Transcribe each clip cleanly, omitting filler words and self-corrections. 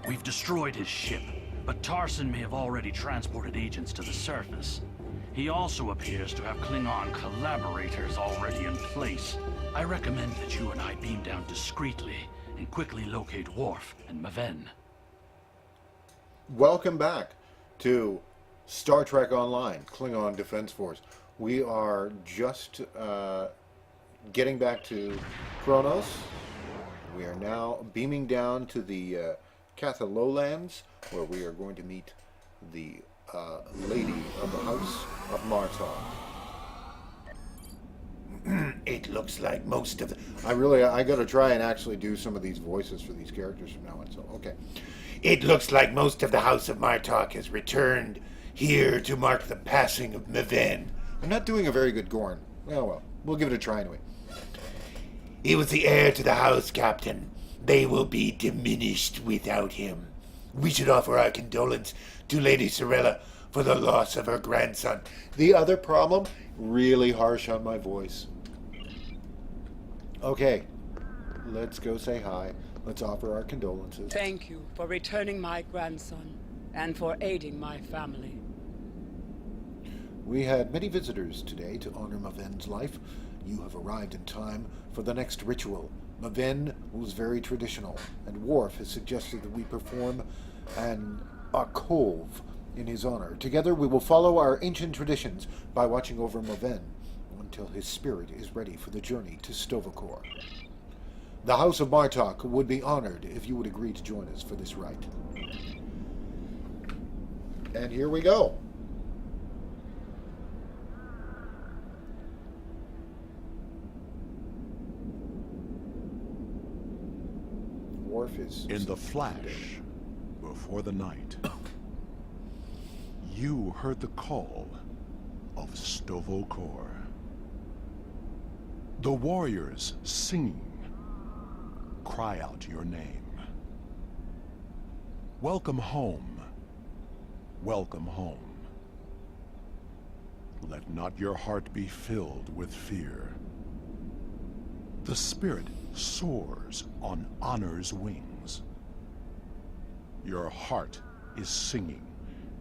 We've destroyed his ship, but Tarson may have already transported agents to the surface. He also appears to have Klingon collaborators already in place. I recommend that you and I beam down discreetly and quickly locate Worf and Maven. Welcome back to Star Trek Online, Klingon Defense Force. We are just getting back to Kronos. We are now beaming down to the Catha Lowlands, where we are going to meet the lady of the House of Martok. It looks like most of the... I gotta try and actually do some of these voices for these characters from now on, so, okay. It looks like most of the House of Martok has returned here to mark the passing of Maven. I'm not doing a very good Gorn. Well, we'll give it a try anyway. He was the heir to the house, Captain. They will be diminished without him. We should offer our condolence to Lady Sorella for the loss of her grandson. The other problem, really harsh on my voice. Okay, let's go say hi. Let's offer our condolences. Thank you for returning my grandson and for aiding my family. We had many visitors today to honor Maven's life. You have arrived in time for the next ritual. Maven was very traditional, and Worf has suggested that we perform an alcove in his honor. Together we will follow our ancient traditions by watching over Maven until his spirit is ready for the journey to Sto-vo-kor. The House of Martok would be honored if you would agree to join us for this rite. And here we go. Worf is... In the flash, before the night, you heard the call of Sto-vo-kor. The warriors singing cry out your name. Welcome home. Welcome home. Let not your heart be filled with fear. The spirit soars on honor's wings. Your heart is singing.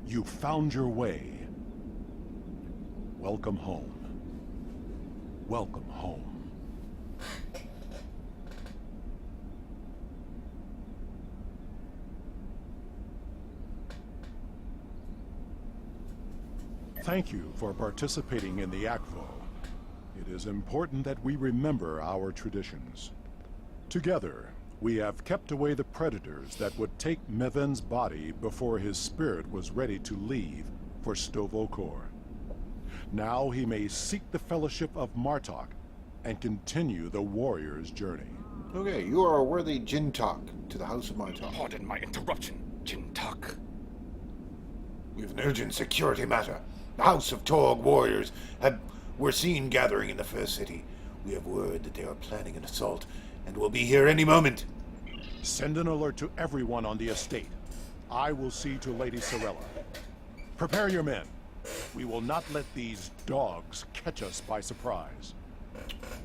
You found your way. Welcome home. Welcome home. Thank you for participating in the ACVO. It is important that we remember our traditions. Together, we have kept away the predators that would take Maven's body before his spirit was ready to leave for Sto-vo-kor. Now he may seek the fellowship of Martok and continue the warrior's journey. Okay, you are a worthy Jintok to the House of Martok. Pardon my interruption, Jintak. We have an urgent security matter. The House of Torg warriors were seen gathering in the First City. We have word that they are planning an assault and will be here any moment. Send an alert to everyone on the estate. I will see to Lady Sorella. Prepare your men. We will not let these dogs catch us by surprise.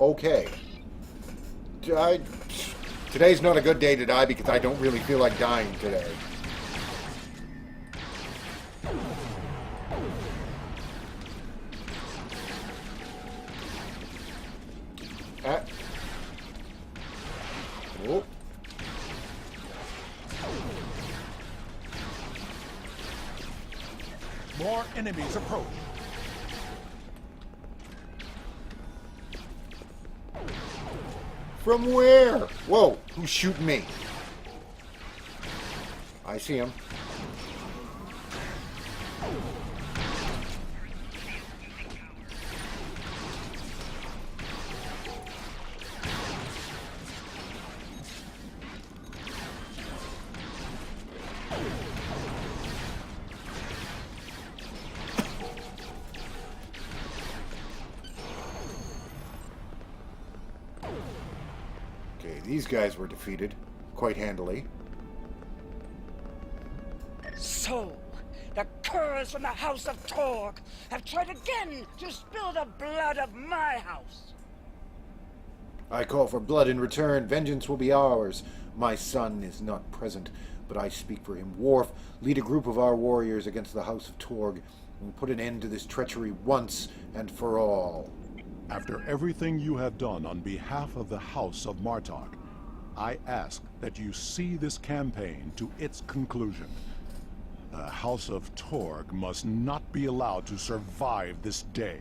Okay. Today's not a good day to die because I don't really feel like dying today. Oh. More enemies approach. From where? Whoa, who's shooting me? I see him. Okay, these guys were defeated quite handily. So, the curs from the House of Torg have tried again to spill the blood of my house. I call for blood in return. Vengeance will be ours. My son is not present, but I speak for him. Worf, lead a group of our warriors against the House of Torg, and put an end to this treachery once and for all. After everything you have done on behalf of the House of Martok, I ask that you see this campaign to its conclusion. The House of Torg must not be allowed to survive this day.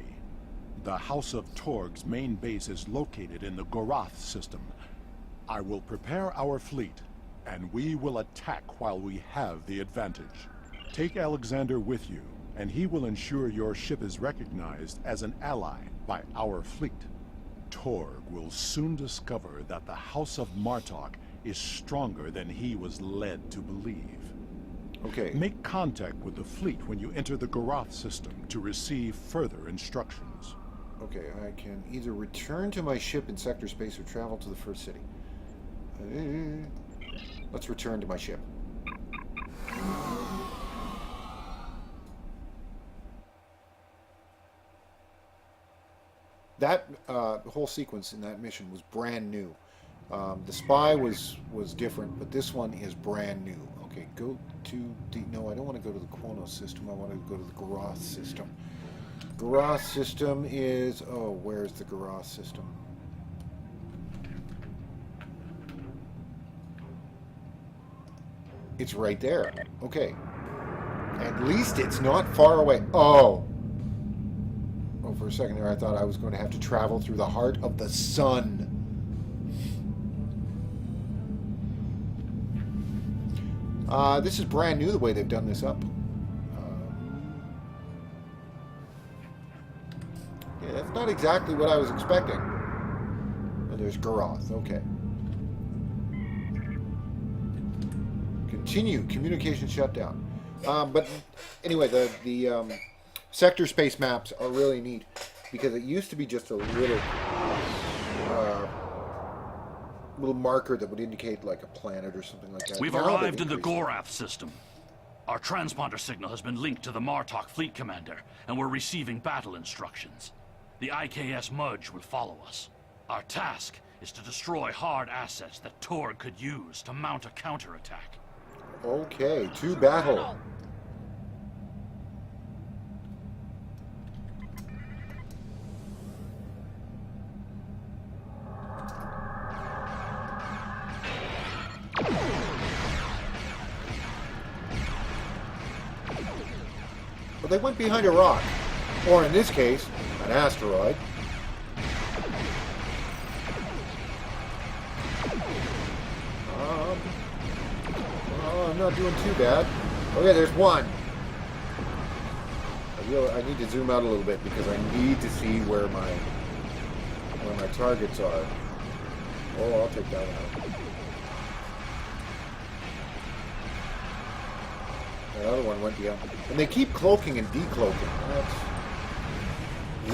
The House of Torg's main base is located in the Gorath system. I will prepare our fleet, and we will attack while we have the advantage. Take Alexander with you, and he will ensure your ship is recognized as an ally by our fleet. Torg will soon discover that the House of Martok is stronger than he was led to believe. Okay. Make contact with the fleet when you enter the Gorath system to receive further instructions. Okay, I can either return to my ship in sector space or travel to the first city. Let's return to my ship. That whole sequence in that mission was brand new. The spy was different, but this one is brand new. Okay, go to the... No, I don't want to go to the Quonos system. I want to go to the Gorath system. Gorath system is... Oh, where's the Gorath system? It's right there. Okay. At least it's not far away. Oh. Oh, for a second there I thought I was going to have to travel through the heart of the sun. This is brand new, the way they've done this up. Yeah, that's not exactly what I was expecting. Oh, there's Gorath. Okay. Continue. Communication shutdown. But anyway, the sector space maps are really neat because it used to be just a little marker that would indicate like a planet or something like that. We've Now arrived they've in the increased Gorath system. Our transponder signal has been linked to the Martok fleet commander, and we're receiving battle instructions. The IKS Mudge will follow us. Our task is to destroy hard assets that Torg could use to mount a counterattack. Okay, to battle. Well, they went behind a rock, or in this case, an asteroid. I'm not doing too bad. Okay, there's one. I need to zoom out a little bit because I need to see where my targets are. Oh, I'll take that one out. That other one went beyond. And they keep cloaking and decloaking. That's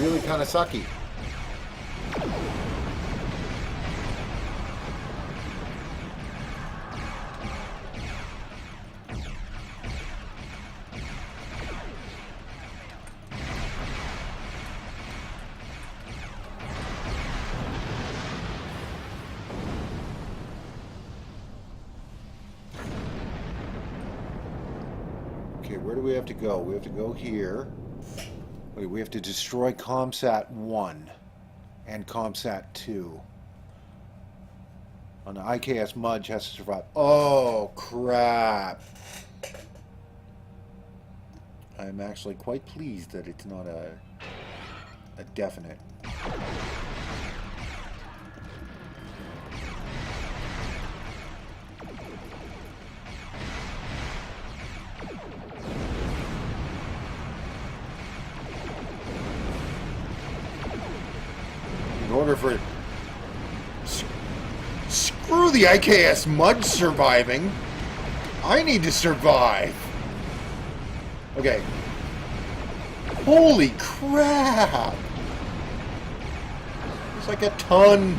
really kind of sucky. Okay, where do we have to go? We have to go here. Wait, we have to destroy ComSat 1 and ComSat 2. On the IKS Mudge has to survive. Oh, crap. I'm actually quite pleased that it's not a definite. In order for... Screw the IKS Mudge surviving. I need to survive. Okay. Holy crap! It's like a ton.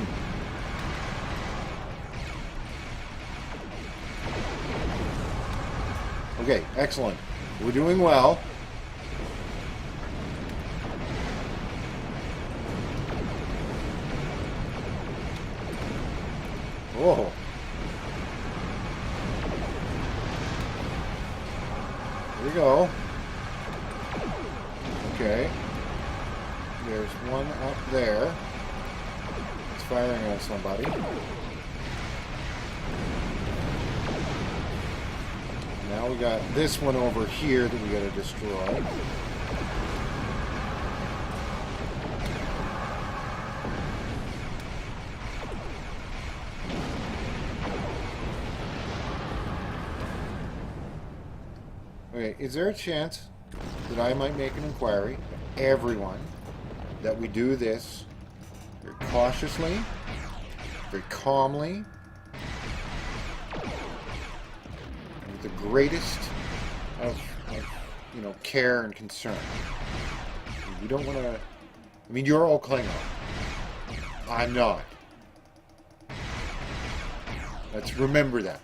Okay, excellent. We're doing well. Oh. go. Okay. There's one up there. It's firing on somebody. Now we got this one over here that we gotta destroy. Okay, is there a chance that I might make an inquiry, everyone, that we do this very cautiously, very calmly, with the greatest of you know, care and concern? We don't want to... I mean, you're all Klingon. I'm not. Let's remember that.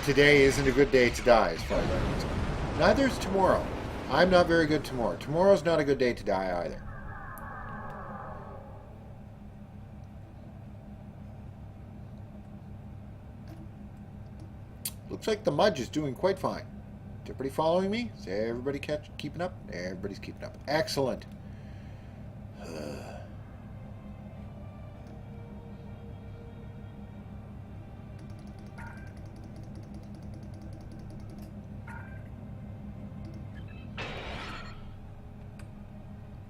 Today isn't a good day to die, as far as I'm concerned. Neither is tomorrow. I'm not very good tomorrow. Tomorrow's not a good day to die either. Looks like the Mudge is doing quite fine. Is everybody following me? Is everybody keeping up? Everybody's keeping up. Excellent.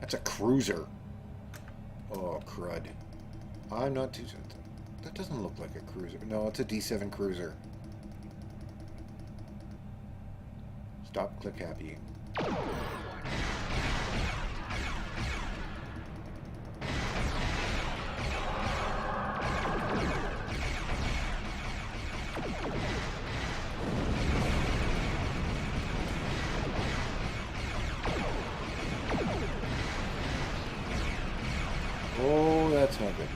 That's a cruiser. Oh, crud. I'm not too... That doesn't look like a cruiser. No, it's a D7 cruiser. Stop click happy. Oh, that's not good.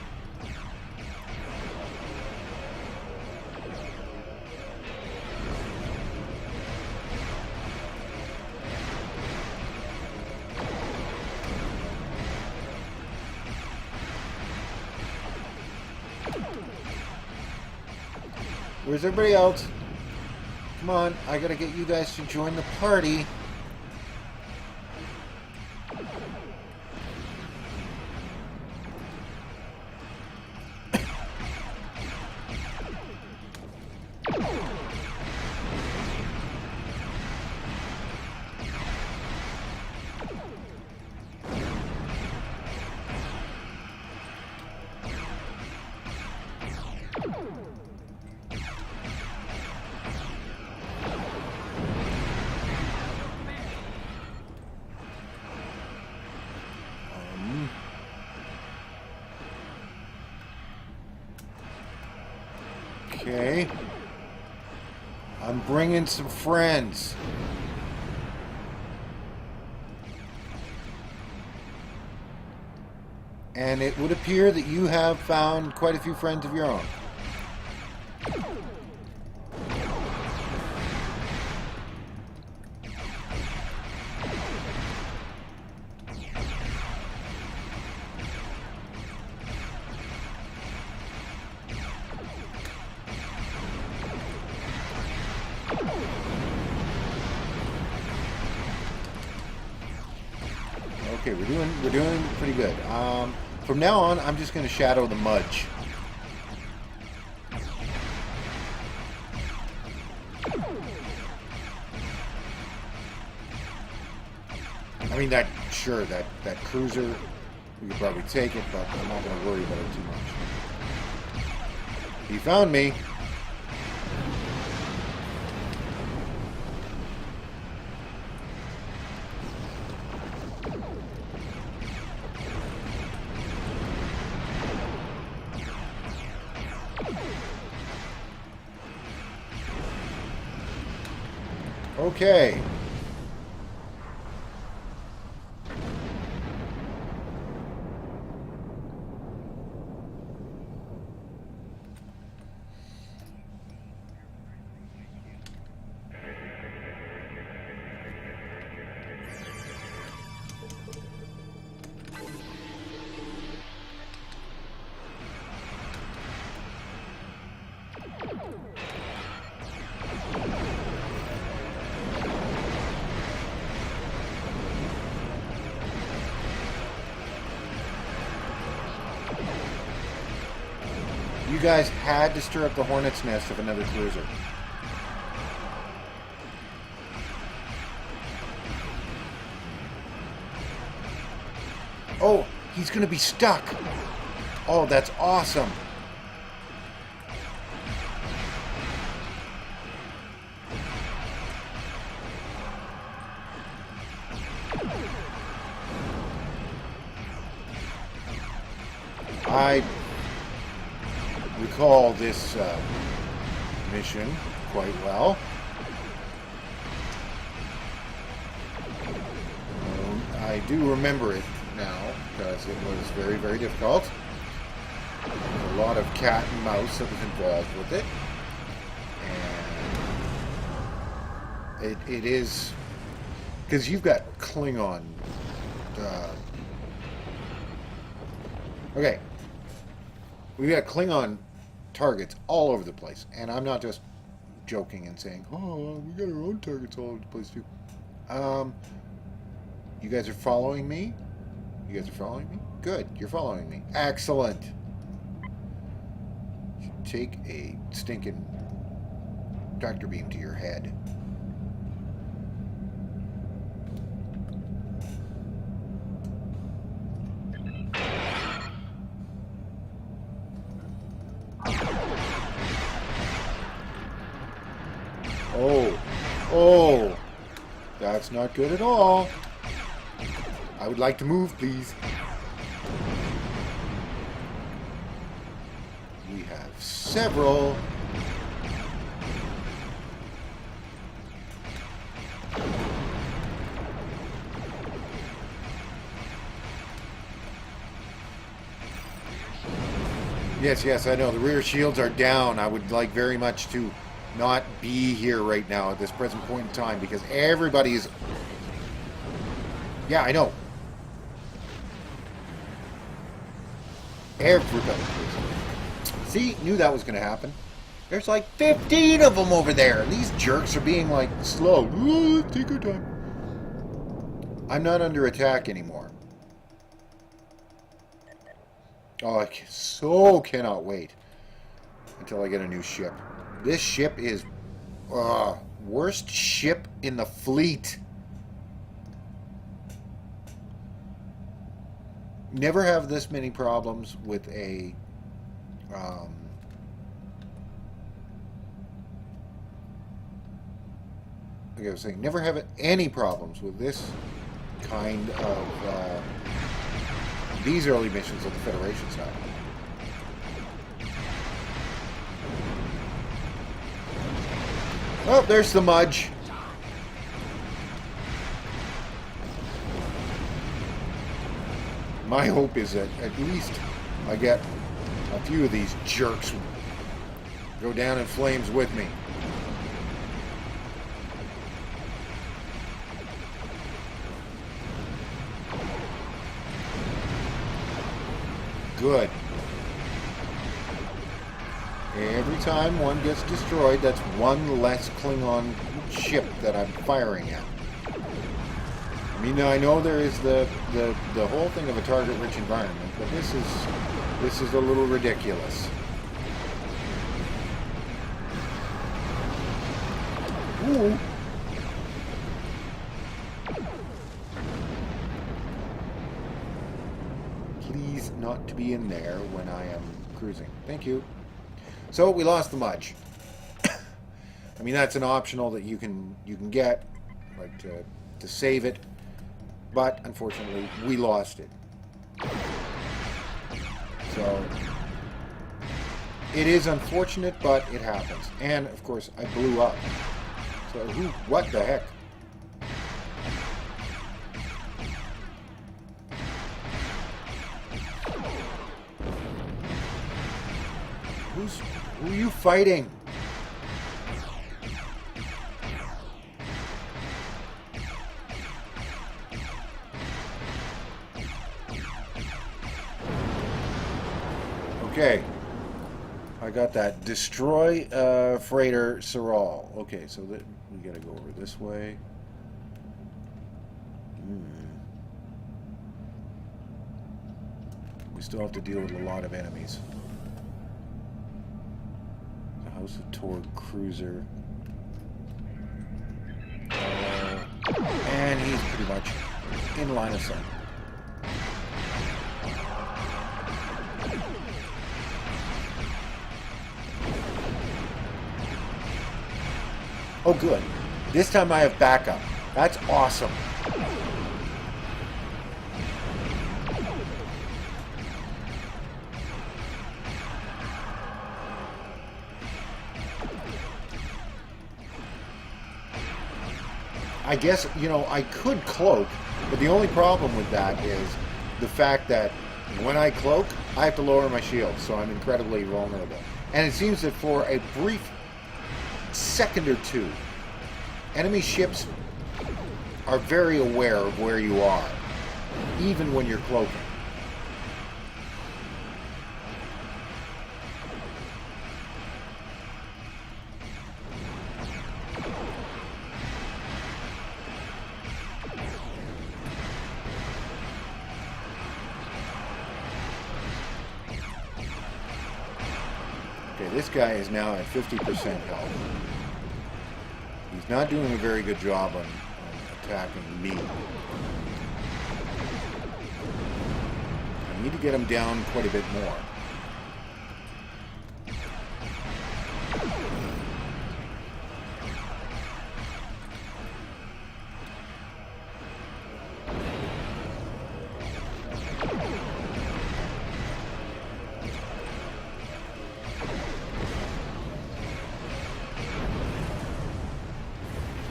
Where's everybody else? Come on, I gotta get you guys to join the party. Okay. I'm bringing some friends. And it would appear that you have found quite a few friends of your own. Okay, we're doing pretty good. From now on, I'm just going to shadow the Mudge. I mean, that cruiser, we could probably take it, but I'm not going to worry about it too much. He found me. Okay. guys had to stir up the hornet's nest of another cruiser. Oh, he's going to be stuck. Oh, that's awesome. I recall this mission quite well. I do remember it now because it was very, very difficult. There's a lot of cat and mouse that was involved with it. And it is... Because you've got Klingon... okay. We've got Klingon targets all over the place. And I'm not just joking and saying, oh, we got our own targets all over the place too. You guys are following me? You guys are following me? Good. You're following me. Excellent. Take a stinking tractor beam to your head. Oh, that's not good at all. I would like to move, please. We have several. Yes, I know. The rear shields are down. I would like very much to not be here right now at this present point in time because everybody is... Yeah, I know. Everybody is. See, knew that was going to happen. There's like 15 of them over there. And these jerks are being like slow. Oh, take your time. I'm not under attack anymore. Oh, I so cannot wait until I get a new ship. This ship is worst ship in the fleet. Never have this many problems with a like I was saying, never have any problems with this kind of these early missions of the Federation style. Oh, there's the Mudge. My hope is that at least I get a few of these jerks go down in flames with me. Good. Every time one gets destroyed, that's one less Klingon ship that I'm firing at. I mean, I know there is the whole thing of a target-rich environment, but this is a little ridiculous. Ooh. Please not to be in there when I am cruising. Thank you. So we lost the Mudge. I mean, that's an optional that you can get, like to save it, but unfortunately we lost it. So it is unfortunate, but it happens. And of course, I blew up. So what the heck? Who are you fighting? Okay. I got that. Destroy freighter Saral. Okay, so we gotta go over this way. We still have to deal with a lot of enemies. House of Torg cruiser. And he's pretty much in line of sight. Oh, good. This time I have backup. That's awesome. I guess, you know, I could cloak, but the only problem with that is the fact that when I cloak, I have to lower my shield, so I'm incredibly vulnerable. And it seems that for a brief second or two, enemy ships are very aware of where you are, even when you're cloaking. Okay, this guy is now at 50% health. He's not doing a very good job on attacking me. I need to get him down quite a bit more.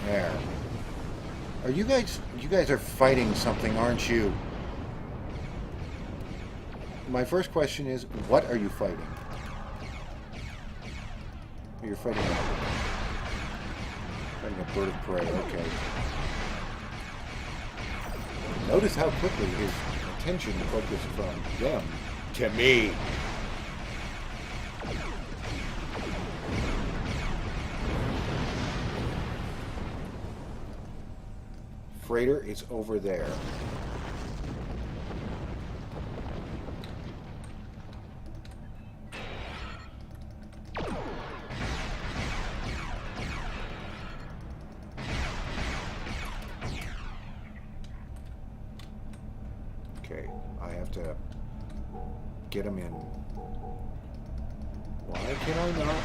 There. Are you guys are fighting something, aren't you? My first question is, what are you fighting? You're fighting a bird of prey, okay. Notice how quickly his attention focused from them to me. Freighter is over there. Okay, I have to get him in. Why can I not?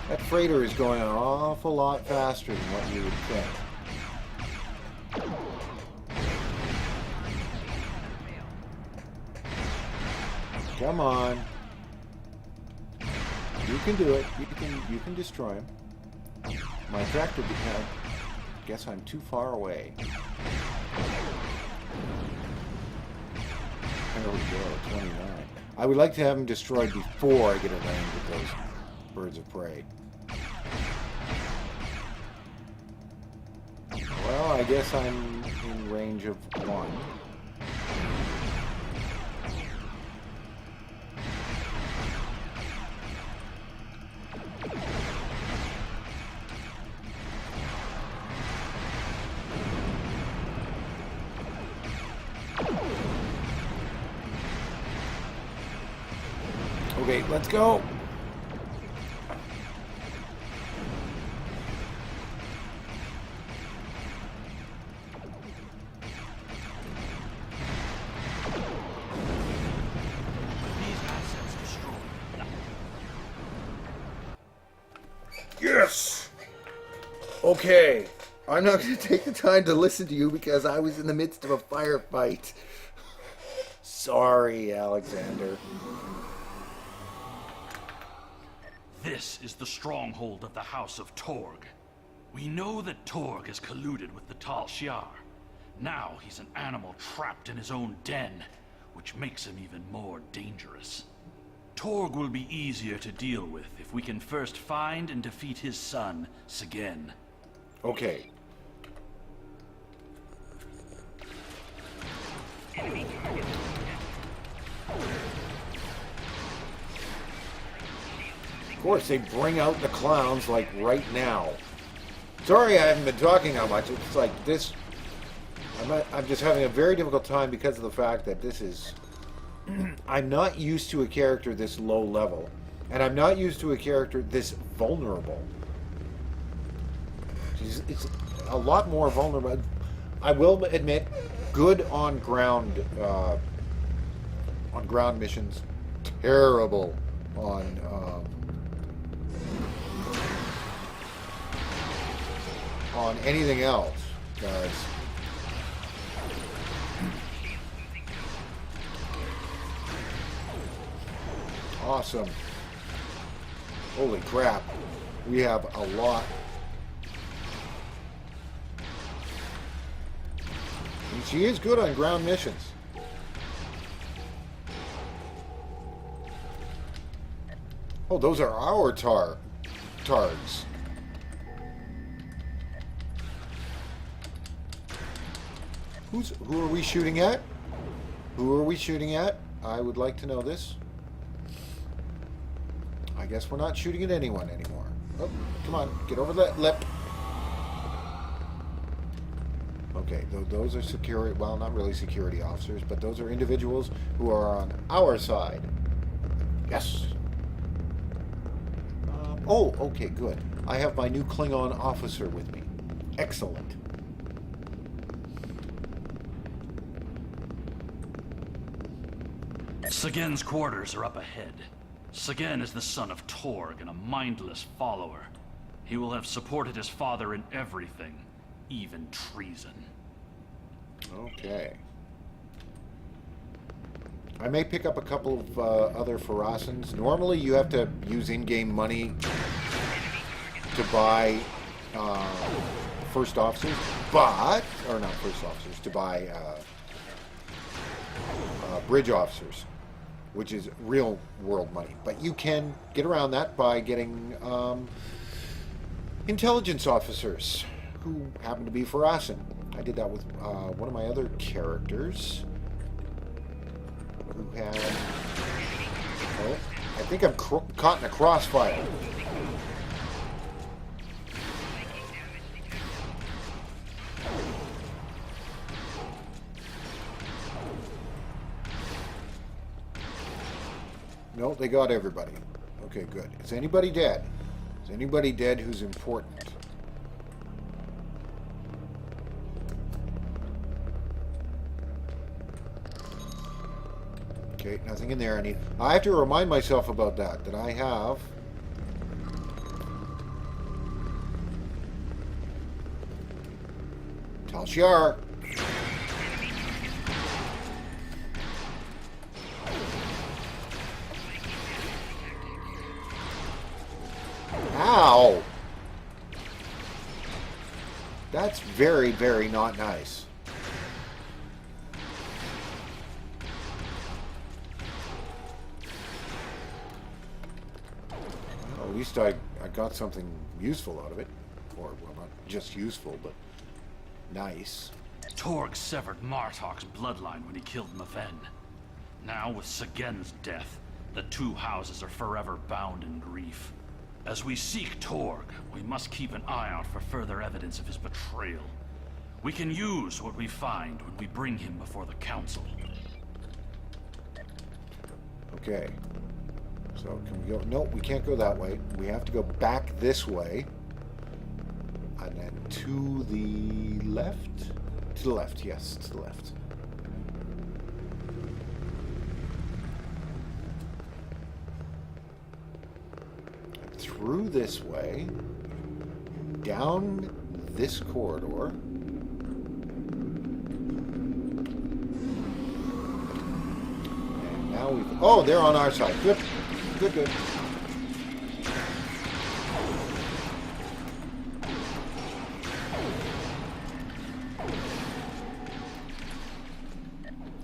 That freighter is going an awful lot faster than what you would think. Come on. You can do it. You can destroy him. My tractor, I guess I'm too far away. There we go, 29. I would like to have him destroyed before I get a range with those birds of prey. Well, I guess I'm in range of one. Okay, let's go. Yes! Okay. I'm not going to take the time to listen to you because I was in the midst of a firefight. Sorry, Alexander. This is the stronghold of the House of Torg. We know that Torg has colluded with the Tal Shiar. Now he's an animal trapped in his own den, which makes him even more dangerous. Torg will be easier to deal with if we can first find and defeat his son, Segen. Okay. Of course, they bring out the clowns like right now. Sorry I haven't been talking that much. It's like this... I'm just having a very difficult time because of the fact that this is... I'm not used to a character this low level. And I'm not used to a character this vulnerable. It's a lot more vulnerable. I will admit, good on ground missions. Terrible on anything else, guys. Awesome. Holy crap. We have a lot. And she is good on ground missions. Oh, those are our targs. Who are we shooting at? Who are we shooting at? I would like to know this. I guess we're not shooting at anyone anymore. Oh, come on, get over that lip. Okay, those are security, well, not really security officers, but those are individuals who are on our side. Yes. Oh, okay, good. I have my new Klingon officer with me. Excellent. Sagen's quarters are up ahead. Sagen is the son of Torg and a mindless follower. He will have supported his father in everything, even treason. Okay. I may pick up a couple of other Farasans. Normally you have to use in-game money to buy first officers, but... or not first officers, to buy bridge officers, which is real world money. But you can get around that by getting intelligence officers who happen to be Farasan. I did that with one of my other characters who had... oh, I think I'm caught in a crossfire. No, they got everybody. Okay, good. Is anybody dead? Is anybody dead who's important? Okay, nothing in there. I have to remind myself about that I have... Tal Shiar. Ow! That's very, very not nice. Well, at least I got something useful out of it. Or, well, not just useful, but nice. Torg severed Martok's bloodline when he killed Maven. Now, with Sagen's death, the two houses are forever bound in grief. As we seek Torg, we must keep an eye out for further evidence of his betrayal. We can use what we find when we bring him before the Council. Okay. So, can we go... No, we can't go that way. We have to go back this way. And then to the left? To the left, yes, to the left. And through this way. Down this corridor. And now we've... Oh, they're on our side. Good. Good, good.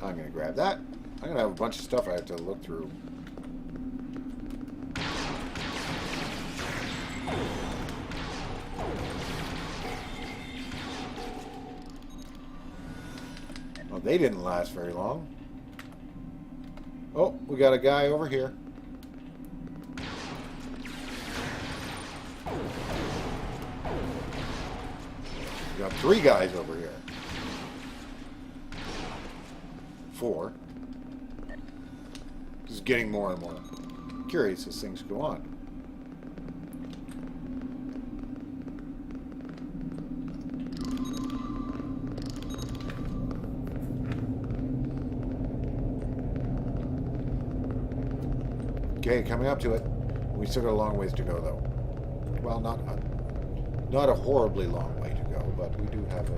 I'm going to grab that. I'm going to have a bunch of stuff I have to look through. Well, they didn't last very long. Oh, we got a guy over here. got 3 guys over here. 4. This is getting more and more curious as things go on. Okay, coming up to it. We still got a long ways to go, though. Well, not a horribly long way to go, but we do have a...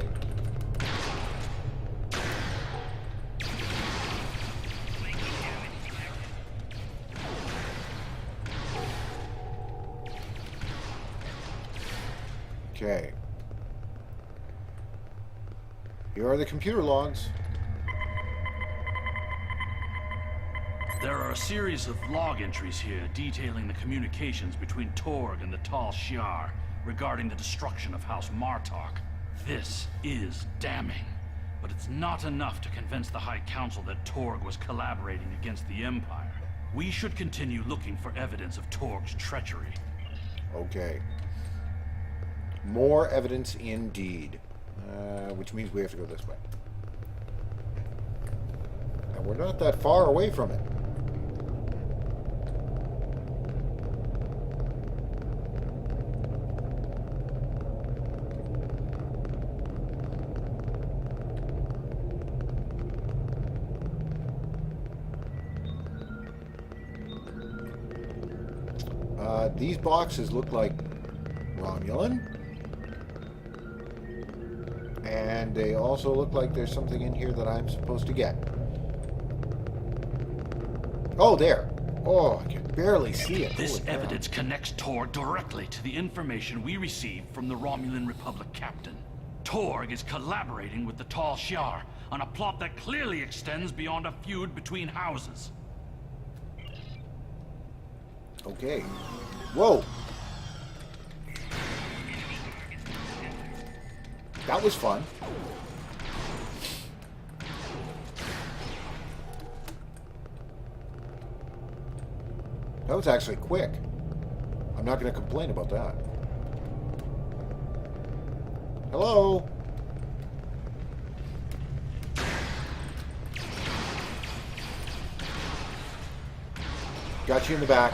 Okay. Here are the computer logs. There are a series of log entries here detailing the communications between Torg and the Tal Shiar regarding the destruction of House Martok. This is damning, but it's not enough to convince the High Council that Torg was collaborating against the Empire. We should continue looking for evidence of Torg's treachery. Okay. More evidence indeed. Which means we have to go this way. And we're not that far away from it. These boxes look like Romulan. And they also look like there's something in here that I'm supposed to get. Oh, there. Oh, I can barely see it. This Holy cow. evidence connects Torg directly to the information we received from the Romulan Republic captain. Torg is collaborating with the Tal Shiar on a plot that clearly extends beyond a feud between houses. Okay. Whoa. That was fun. That was actually quick. I'm not going to complain about that. Hello? Got you in the back.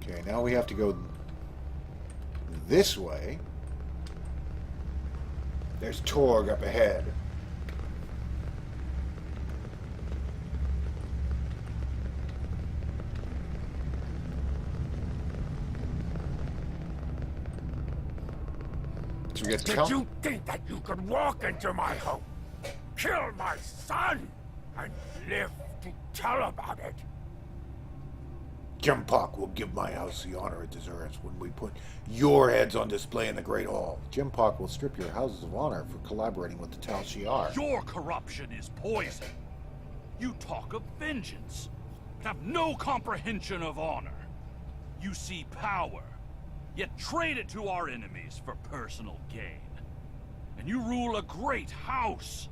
Okay, now we have to go this way. There's Torg up ahead. So we get Did you think that you could walk into my home, kill my son, and live to tell about it? Jimpock will give my house the honor it deserves when we put your heads on display in the Great Hall. Jimpock will strip your houses of honor for collaborating with the Tal Shiar. Your corruption is poison. You talk of vengeance, have no comprehension of honor. You see power, yet trade it to our enemies for personal gain. And you rule a great house,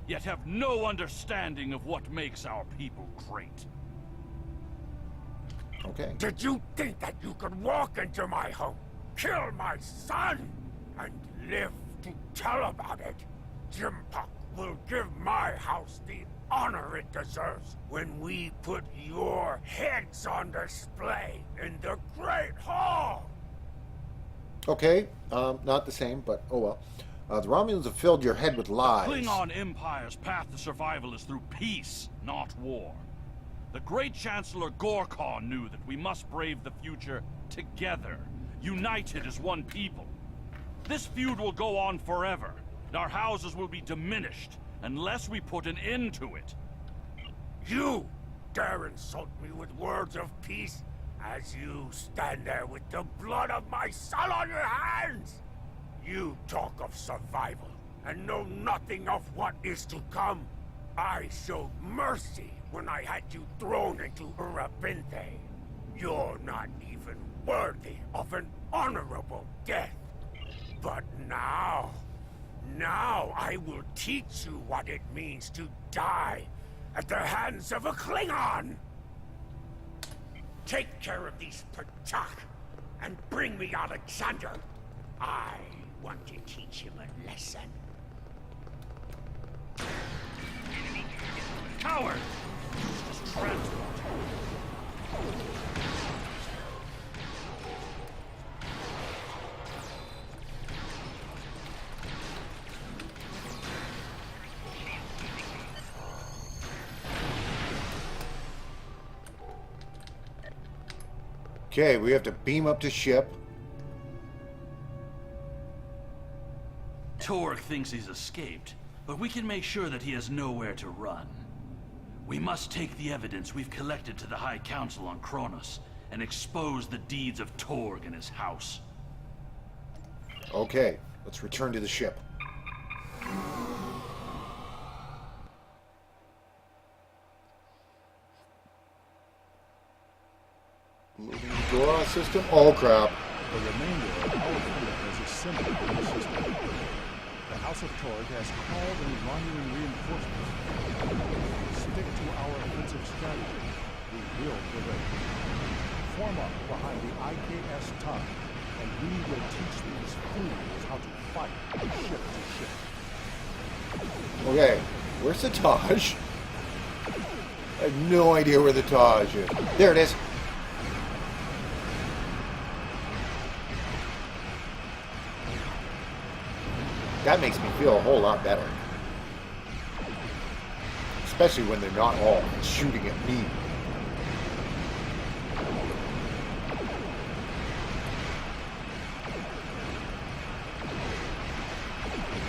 yet have no understanding of what makes our people great. Okay. Did you think that you could walk into my home, kill my son, and live to tell about it? Jimpock will give my house the honor it deserves when we put your heads on display in the Great Hall. Okay, not the same, but oh well. The Romulans have filled your head with lies. Klingon Empire's path to survival is through peace, not war. The great Chancellor Gorkon knew that we must brave the future together, united as one people. This feud will go on forever, and our houses will be diminished unless we put an end to it. You dare insult me with words of peace as you stand there with the blood of my son on your hands? You talk of survival and know nothing of what is to come. I showed mercy when I had you thrown into Urabinthe. You're not even worthy of an honorable death. But now I will teach you what it means to die at the hands of a Klingon. Take care of these Patak and bring me Alexander. I want to teach him a lesson. Coward! Just transport. Okay, we have to beam up to ship. Torg thinks he's escaped, but we can make sure that he has nowhere to run. We must take the evidence we've collected to the High Council on Kronos and expose the deeds of Torg and his house. Okay, let's return to the ship. Moving the door system. Oh crap. The remainder of our fleet has assembled in the system. The House of Torg has called an Iranian reinforcement. Stick to our offensive strategy. We will prevail. Form up behind the IKS TUG, and we will teach these fools how to fight ship to ship. Okay, where's the Taj? I have no idea where the Taj is. There it is. That makes me feel a whole lot better. Especially when they're not all shooting at me.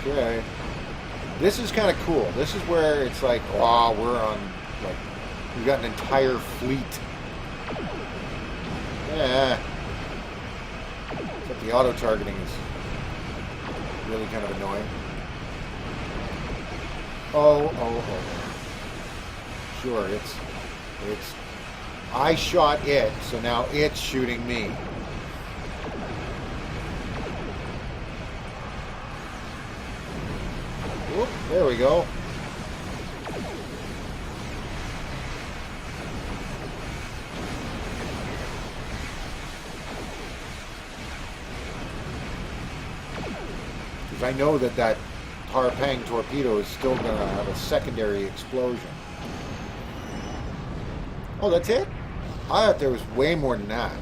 Okay. This is kind of cool. This is where it's like, oh, we're on, like, we've got an entire fleet. Yeah. But the auto-targeting is really kind of annoying. Oh. Sure, it's... I shot it, so now it's shooting me. Whoop, there we go. Because I know that Harpang torpedo is still going to have a secondary explosion. Oh, that's it? I thought there was way more than that.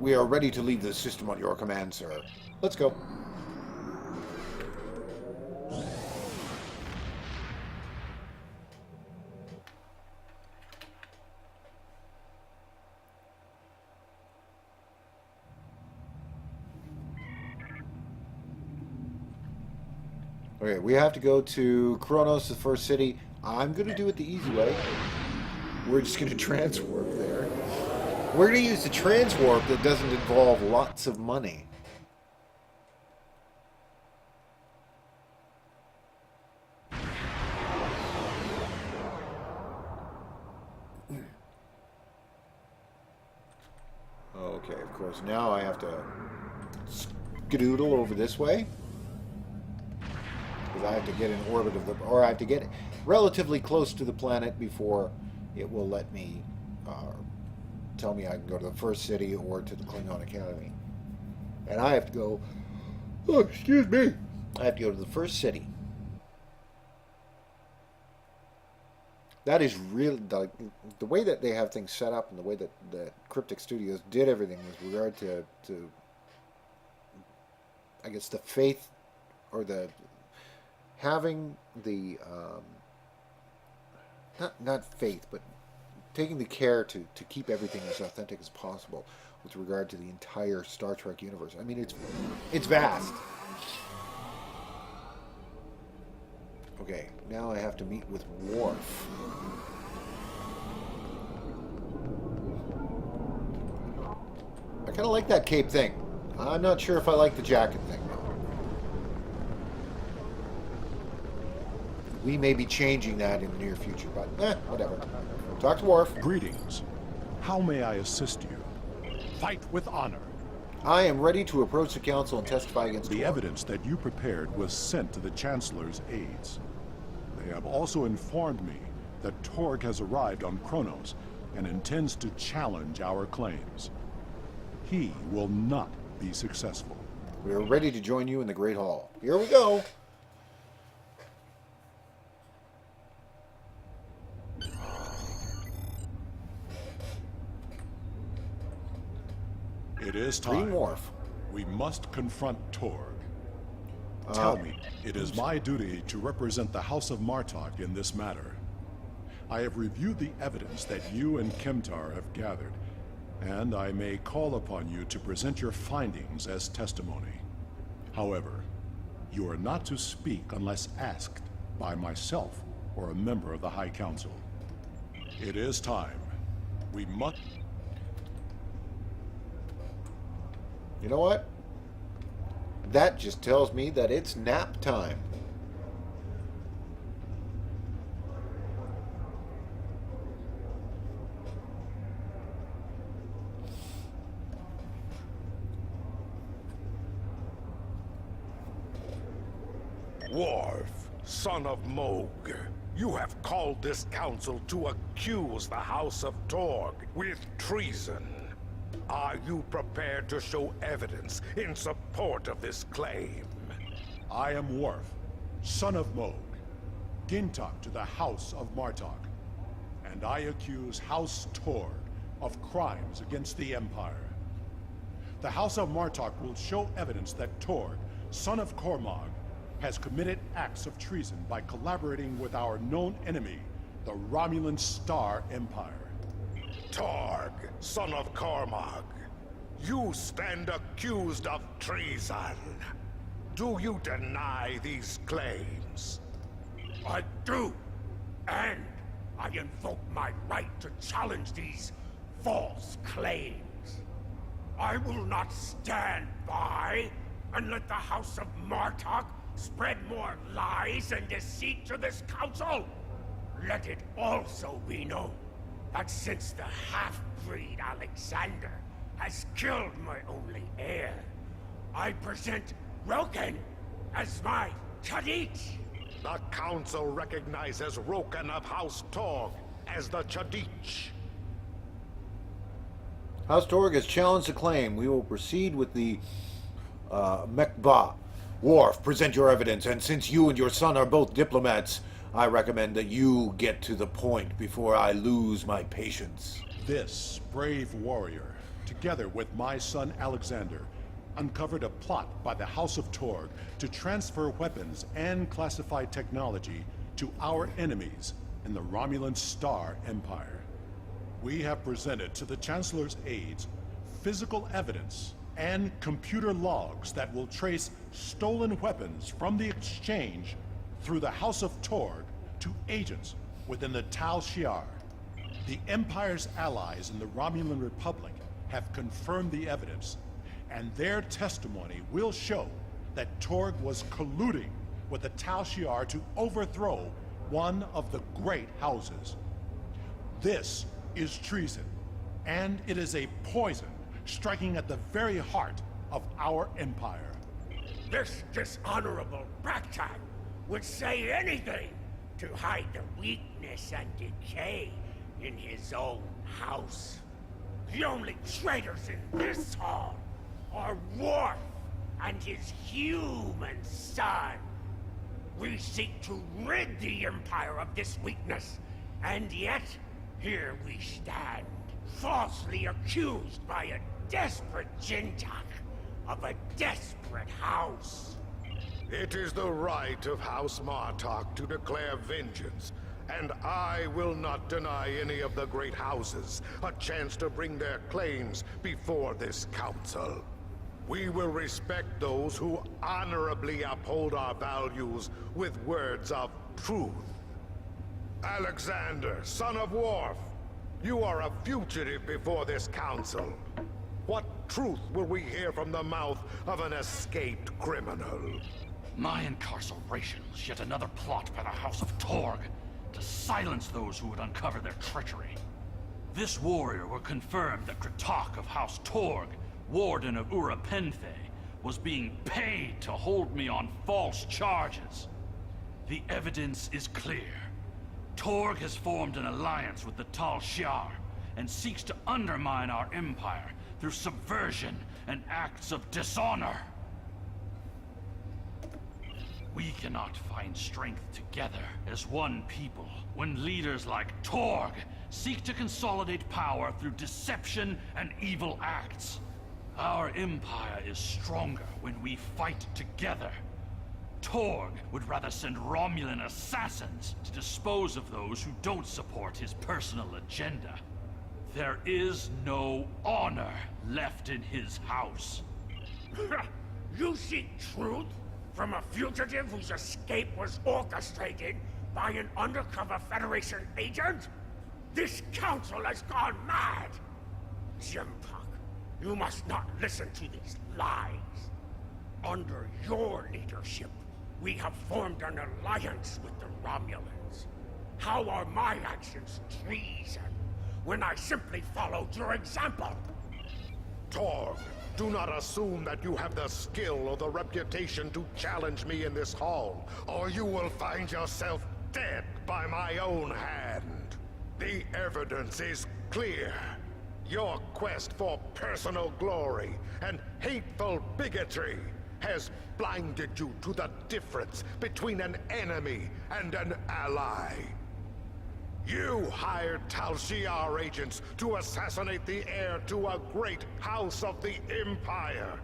We are ready to leave the system on your command, sir. Let's go. Okay, we have to go to Kronos, the first city. I'm going to do it the easy way. We're just going to transwarp there. We're going to use the transwarp that doesn't involve lots of money. Okay, of course, now I have to skedoodle over this way. Because I have to get in orbit of the... Or I have to get relatively close to the planet before it will let me... tell me I can go to the first city or to the Klingon Academy. And I have to go... Oh, excuse me. I have to go to the first city. That is really... The way that they have things set up and the way that Cryptic Studios did everything with regard to I guess the faith or the... Having the... not faith, but taking the care to keep everything as authentic as possible with regard to the entire Star Trek universe. I mean, it's vast. Okay, now I have to meet with Worf. I kind of like that cape thing. I'm not sure if I like the jacket thing. We may be changing that in the near future, but whatever. Talk to Worf. Greetings. How may I assist you? Fight with honor. I am ready to approach the council and testify against The Torg. evidence that you prepared was sent to the Chancellor's aides. They have also informed me that Torg has arrived on Kronos and intends to challenge our claims. He will not be successful. We are ready to join you in the Great Hall. Here we go. It is Green time. Wharf. We must confront Torg. Tell me, it is my duty to represent the House of Martok in this matter. I have reviewed the evidence that you and Kimtar have gathered, and I may call upon you to present your findings as testimony. However, you are not to speak unless asked by myself or a member of the High Council. It is time. We must... You know what? That just tells me that it's nap time. Worf, son of Moog, you have called this council to accuse the House of Torg with treason. Are you prepared to show evidence in support of this claim? I am Worf, son of Moog, Gintok to the House of Martok, and I accuse House Torg of crimes against the Empire. The House of Martok will show evidence that Torg, son of Cormog, has committed acts of treason by collaborating with our known enemy, the Romulan Star Empire. Torg, son of Cormog, you stand accused of treason. Do you deny these claims? I do, and I invoke my right to challenge these false claims. I will not stand by and let the House of Martok spread more lies and deceit to this council. Let it also be known that since the half-breed Alexander has killed my only heir, I present Roken as my Chadich. The council recognizes Roken of House Torg as the Chadich. House Torg has challenged the claim. We will proceed with the Mekba. Worf, present your evidence, and since you and your son are both diplomats, I recommend that you get to the point before I lose my patience. This brave warrior, together with my son Alexander, uncovered a plot by the House of Torg to transfer weapons and classified technology to our enemies in the Romulan Star Empire. We have presented to the Chancellor's aides physical evidence and computer logs that will trace stolen weapons from the exchange through the House of Torg to agents within the Tal Shiar. The Empire's allies in the Romulan Republic have confirmed the evidence, and their testimony will show that Torg was colluding with the Tal Shiar to overthrow one of the great houses. This is treason, and it is a poison striking at the very heart of our empire. This dishonorable ragtag would say anything to hide the weakness and decay in his own house. The only traitors in this hall are Worf and his human son. We seek to rid the Empire of this weakness, and yet here we stand, falsely accused by a desperate Jintak of a desperate house. It is the right of House Martok to declare vengeance, and I will not deny any of the great houses a chance to bring their claims before this council. We will respect those who honorably uphold our values with words of truth. Alexander, son of Worf, you are a fugitive before this council. What truth will we hear from the mouth of an escaped criminal? My incarceration was yet another plot by the House of Torg to silence those who would uncover their treachery. This warrior will confirm that Kratok of House Torg Warden of Urapenthe, was being paid to hold me on false charges. The evidence is clear. Torg has formed an alliance with the Tal Shiar and seeks to undermine our empire through subversion and acts of dishonor. We cannot find strength together as one people when leaders like Torg seek to consolidate power through deception and evil acts. Our empire is stronger when we fight together. Torg would rather send Romulan assassins to dispose of those who don't support his personal agenda. There is no honor left in his house. You seek truth from a fugitive whose escape was orchestrated by an undercover Federation agent? This council has gone mad! Jimpuck, you must not listen to these lies. Under your leadership, we have formed an alliance with the Romulans. How are my actions treason when I simply followed your example? Torg, do not assume that you have the skill or the reputation to challenge me in this hall, or you will find yourself dead by my own hand. The evidence is clear. Your quest for personal glory and hateful bigotry has blinded you to the difference between an enemy and an ally. You hired Tal Shiar agents to assassinate the heir to a great house of the Empire.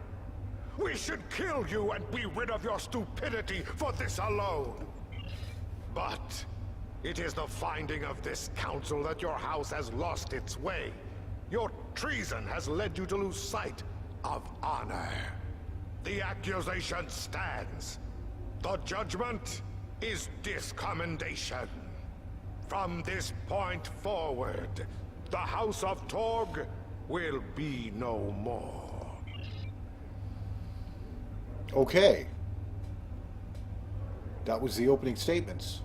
We should kill you and be rid of your stupidity for this alone. But it is the finding of this council that your house has lost its way. Your treason has led you to lose sight of honor. The accusation stands. The judgment is discommendation. From this point forward, the House of Torg will be no more. Okay. That was the opening statements.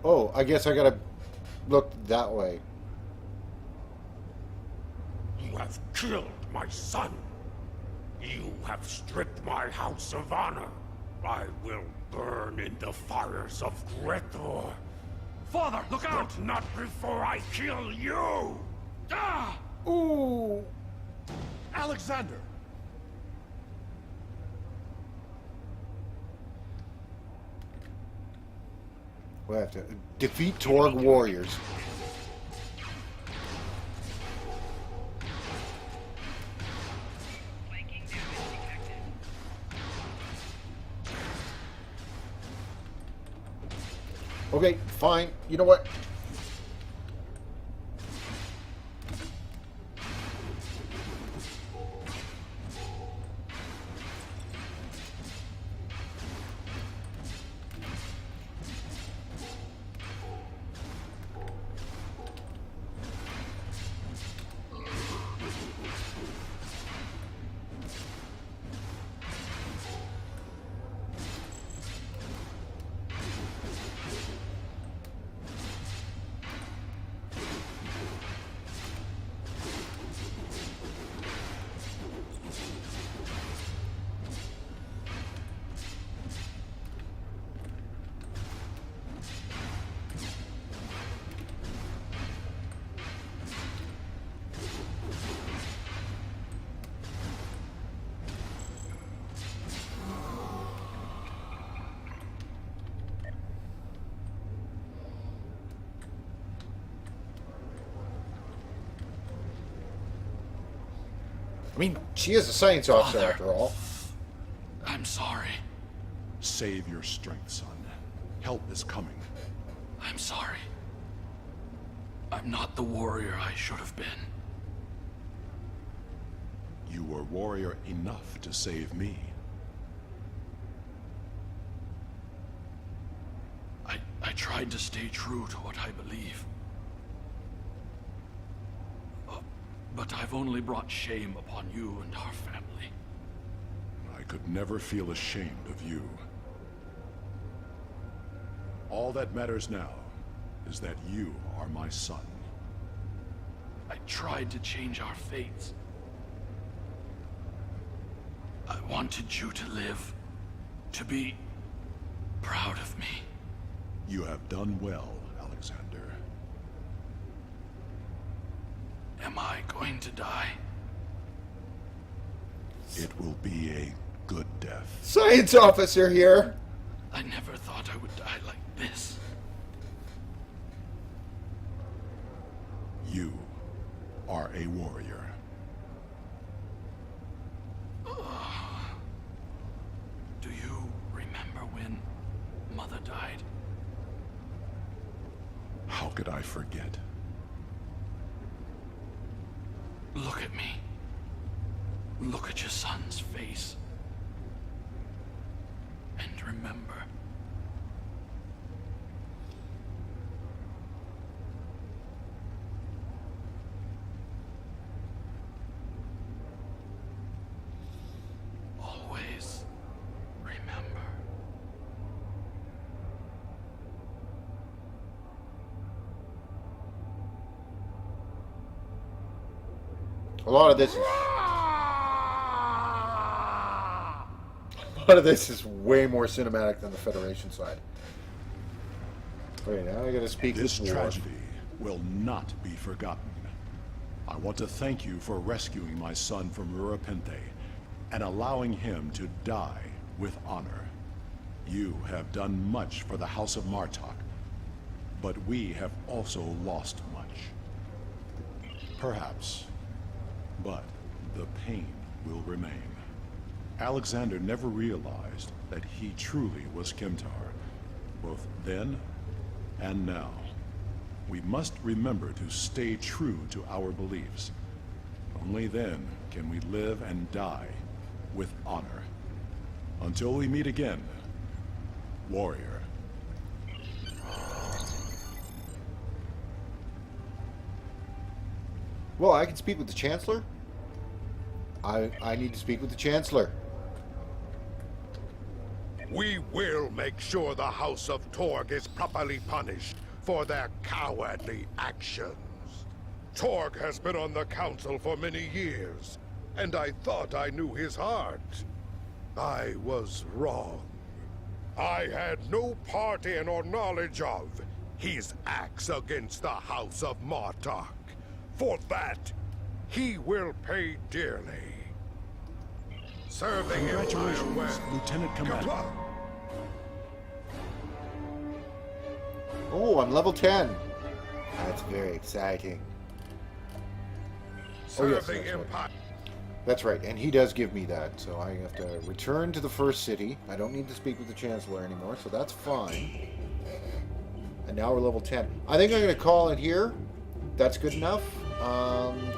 Oh, I guess I gotta look that way. You have killed my son. You have stripped my house of honor. I will burn in the fires of Gretor. Father, look out! But not before I kill you! Ah! Ooh! Alexander! We have to defeat Torg warriors. Okay, fine. You know what? I mean, she is a science officer Father. after all. I'm sorry. Save your strength, son. Help is coming. I'm sorry. I'm not the warrior I should have been. You were warrior enough to save me. I tried to stay true to what I believe. But I've only brought shame upon you and our family. I could never feel ashamed of you. All that matters now is that you are my son. I tried to change our fates, I wanted you to live, to be proud of me. You have done well, Alexander. Am I going to die? It will be a good death. Science officer here. I never thought I would die like this. You are a warrior. Do you remember when Mother died? How could I forget? Look at me. Look at your son's face. And remember. Always remember. A lot of this is way more cinematic than the Federation side. Wait, now I gotta speak This with Worf. tragedy will not be forgotten. I want to thank you for rescuing my son from Urapente and allowing him to die with honor. You have done much for the House of Martok, but we have also lost much. Perhaps, but the pain will remain. Alexander never realized that he truly was Kimtar, both then and now. We must remember to stay true to our beliefs. Only then can we live and die with honor. Until we meet again, warrior. Well, I can speak with the Chancellor. I need to speak with the Chancellor. We will make sure the House of Torg is properly punished for their cowardly actions. Torg has been on the Council for many years, and I thought I knew his heart. I was wrong. I had no part in or knowledge of his acts against the House of Martok. For that, he will pay dearly. Serve the Empire Congratulations, well. Lieutenant Commander. Oh, I'm level 10. That's very exciting. Serve yes, the that's right. Empire. That's right, and he does give me that, so I have to return to the first city. I don't need to speak with the Chancellor anymore, so that's fine. And now we're level 10. I think I'm going to call it here. That's good enough.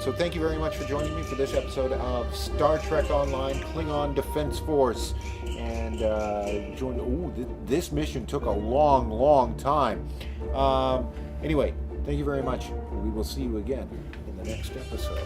So thank you very much for joining me for this episode of Star Trek Online Klingon Defense Force. And this mission took a long time. Anyway, thank you very much. We will see you again in the next episode.